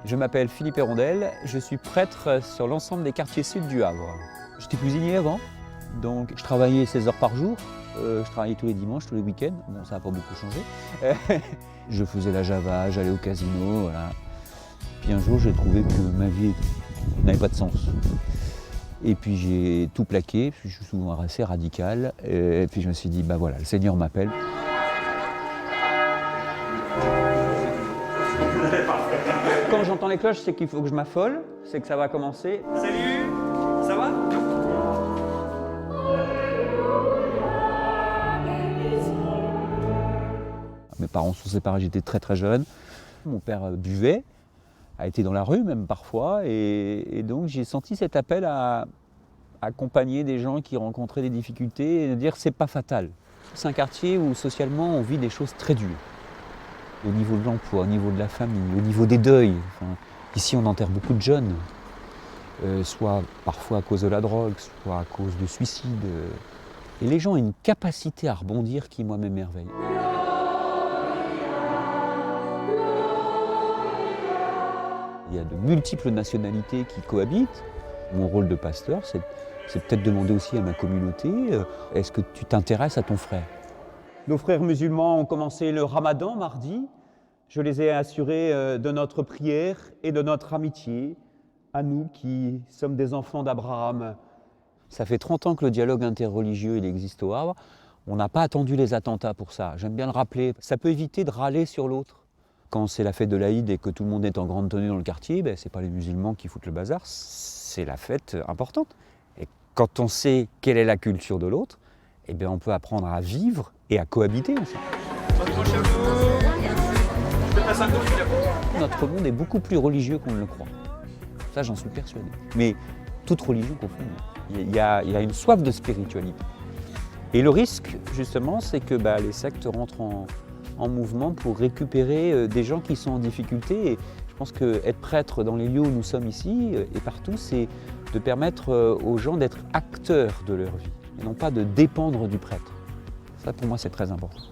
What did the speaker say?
Je m'appelle Philippe Hérondel, je suis prêtre sur l'ensemble des quartiers sud du Havre. J'étais cuisinier avant, donc je travaillais 16 heures par jour. Je travaillais tous les dimanches, tous les week-ends. Bon, ça n'a pas beaucoup changé. Je faisais la java, j'allais au casino, voilà. Puis un jour, j'ai trouvé que ma vie n'avait pas de sens. Et puis j'ai tout plaqué, puis je suis souvent assez radical. Et puis je me suis dit, bah voilà, le Seigneur m'appelle. Quand j'entends les cloches, c'est qu'il faut que je m'affole, c'est que ça va commencer. Salut, ça va? Mes parents sont séparés, j'étais très jeune. Mon père buvait, a été dans la rue même parfois, et donc j'ai senti cet appel à accompagner des gens qui rencontraient des difficultés et de dire c'est pas fatal. C'est un quartier où socialement on vit des choses très dures. Au niveau de l'emploi, au niveau de la famille, au niveau des deuils. Enfin, ici on enterre beaucoup de jeunes, soit parfois à cause de la drogue, soit à cause de suicide. Et les gens ont une capacité à rebondir qui moi m'émerveille. Il y a de multiples nationalités qui cohabitent. Mon rôle de pasteur, c'est peut-être demander aussi à ma communauté, est-ce que tu t'intéresses à ton frère? Nos frères musulmans ont commencé le ramadan mardi. Je les ai assurés de notre prière et de notre amitié, à nous qui sommes des enfants d'Abraham. Ça fait 30 ans que le dialogue interreligieux il existe au Havre. On n'a pas attendu les attentats pour ça. J'aime bien le rappeler. Ça peut éviter de râler sur l'autre. Quand c'est la fête de l'Aïd et que tout le monde est en grande tenue dans le quartier, ben, ce n'est pas les musulmans qui foutent le bazar, c'est la fête importante. Et quand on sait quelle est la culture de l'autre, eh bien, on peut apprendre à vivre et à cohabiter ensemble. Notre monde est beaucoup plus religieux qu'on ne le croit. Ça, j'en suis persuadé. Mais toute religion confondue. Il y a une soif de spiritualité. Et le risque, justement, c'est que les sectes rentrent en mouvement pour récupérer des gens qui sont en difficulté. Et je pense qu'être prêtre dans les lieux où nous sommes ici et partout, c'est de permettre aux gens d'être acteurs de leur vie et non pas de dépendre du prêtre. Ça, pour moi, c'est très important.